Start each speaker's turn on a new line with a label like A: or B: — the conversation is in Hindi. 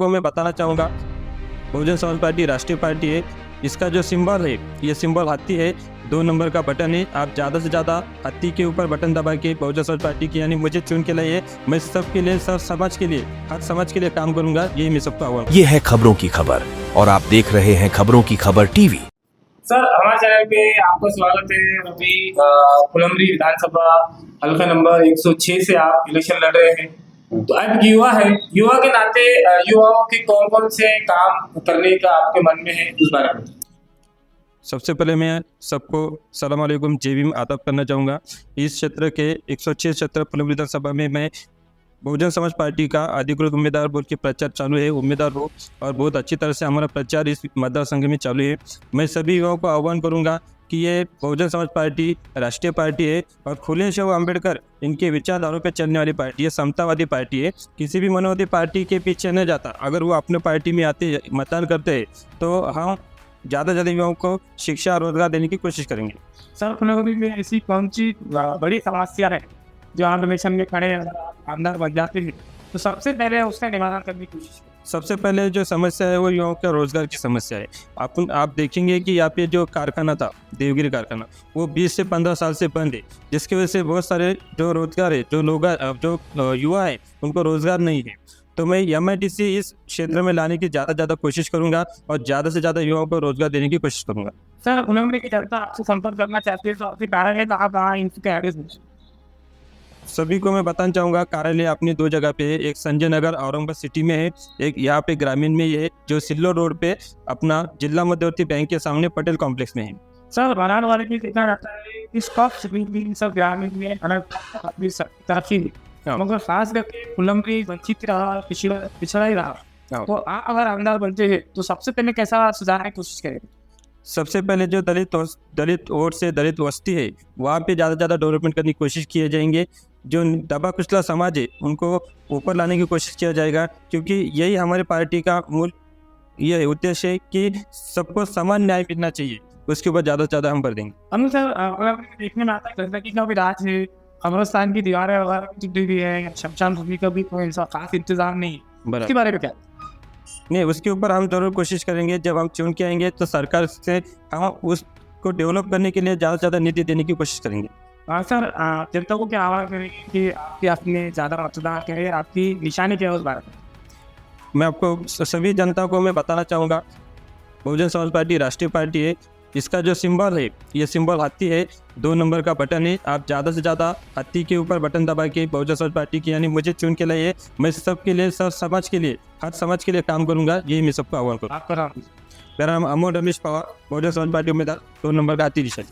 A: आपको मैं बताना चाहूँगा, बहुजन समाज पार्टी राष्ट्रीय पार्टी है। इसका जो सिंबल है, ये सिंबल हाथी है, 2 नंबर का बटन है। आप ज़्यादा से ज़्यादा हाथी के ऊपर बटन दबा के बहुजन समाज पार्टी की यानी मुझे चुन के लाइए। मैं सबके लिए, सब समाज के लिए, हर समाज के लिए काम करूँगा, यही मैं सबको आह्वान।
B: ये है खबरों की खबर और आप देख रहे हैं खबरों की खबर टीवी।
C: सर, हमारे चैनल पे आपका स्वागत है। अभी फुलंब्री विधानसभा हल्का नंबर 106 से आप इलेक्शन लड़ रहे हैं। तो आप युवा है, युवा के नाते युवाओं के कौन कौन से काम करने का आपके मन में है, उस बारे में।
A: सबसे पहले मैं सबको सलाम अलैकुम जय भीम आदाब करना चाहूँगा। इस क्षेत्र के 106 क्षेत्र फुलंब्री विधानसभा में मैं बहुजन समाज पार्टी का अधिकृत उम्मीदवार बोल के प्रचार चालू है, उम्मीदवार हो, और बहुत अच्छी तरह से हमारा प्रचार इस मतदार संघ में चालू है। मैं सभी युवाओं को आह्वान करूंगा कि ये बहुजन समाज पार्टी राष्ट्रीय पार्टी है और फुले शव अम्बेडकर इनके विचारधारों पर चलने वाली पार्टी है, समतावादी पार्टी है। किसी भी मनोवादी पार्टी के पीछे नहीं जाता। अगर वो अपने पार्टी में आते मतदान करते हैं तो हम ज़्यादा से ज़्यादा युवाओं को शिक्षा और रोजगार देने की कोशिश करेंगे।
C: सर, फुलंब्री में ऐसी कौन सी बड़ी समस्या है जो आप इलेक्शन में खड़े अंदर बन जाते हैं, तो सबसे पहले उसका निवारण करने की कोशिश करें।
A: सबसे पहले जो समस्या है वो युवाओं का रोजगार की समस्या है। आप देखेंगे कि यहाँ पे जो कारखाना था, देवगिरी कारखाना, वो 20 से 15 साल से बंद है, जिसकी वजह से बहुत सारे जो रोजगार है, जो युवा है, उनको रोजगार नहीं है। तो मैं MIDC इस क्षेत्र में लाने की ज़्यादा कोशिश करूंगा और ज़्यादा से ज़्यादा युवाओं को रोजगार देने की कोशिश करूंगा।
C: सर, फुलंब्री की जनता आपसे संपर्क करना चाहती है, तो आपके कार्यालय है, तो आप इनके एड्रेस दीजिए।
A: सभी को मैं बताना चाहूँगा, कार्यालय अपनी 2 जगह पे है। एक संजय नगर औरंगाबाद सिटी में है, एक यहाँ पे ग्रामीण में ये है, जो सिल्लोड रोड पे अपना जिला मध्यवर्ती बैंक के सामने पटेल कॉम्प्लेक्स में है।
C: सर, बनाने वाले भी देखा जाता है इस कॉप्स भी सब ग्रामीण में अलग तरक्की, मगर खास करके फुलंब्री वंचित रहा, पिछड़ा ही रहा। तो आप अगर आमदार बनते हैं तो सबसे पहले कैसा सुधारने की कोशिश करेंगे?
A: सबसे पहले जो दलित वोट से दलित वस्ती है, वहाँ पे ज़्यादा डेवलपमेंट करने की कोशिश किए जाएंगे। जो दबा कुचला समाज है, उनको ऊपर लाने की कोशिश किया जाएगा, क्योंकि यही हमारी पार्टी का मूल ये उद्देश्य है कि सबको समान न्याय मिलना चाहिए। उसके ऊपर ज़्यादा से ज़्यादा हम भर देंगे।
C: हम सर, अगर देखने में आता है गंदगी का भी राज है, कब्रिस्तान की दीवारें वगैरह टूटी हुई है, शमशान भूमि का भी कोई ऐसा खास इंतजाम नहीं है, इसके बारे में क्या?
A: नहीं, उसके ऊपर हम जरूर कोशिश करेंगे। जब हम चुन के आएंगे तो सरकार से हम उसको डेवलप करने के लिए ज़्यादा से ज़्यादा निधि देने की कोशिश करेंगे।
C: सर, जनता को क्या आह्वान करेंगे कि आपके अपने ज़्यादा मतदान क्या है, आपकी निशानी क्या है, उस बारे में?
A: मैं आपको सभी जनता को मैं बताना चाहूँगा, बहुजन समाज पार्टी राष्ट्रीय पार्टी है। इसका जो सिंबल है, ये सिंबल हाथी है, 2 नंबर का बटन है। आप ज़्यादा से ज़्यादा हाथी के ऊपर बटन दबा के बहुजन समाज पार्टी की यानी मुझे चुन के लाइए। मैं सबके लिए, सब समाज के लिए, हर समाज के लिए काम करूँगा, यही मैं सबको आह्वान करूँ।
C: आपका नाम?
A: मेरा नाम अमोल रमेश पवार, बहुजन समाज पार्टी उम्मीदवार, 2 नंबर का हाथी निशानी।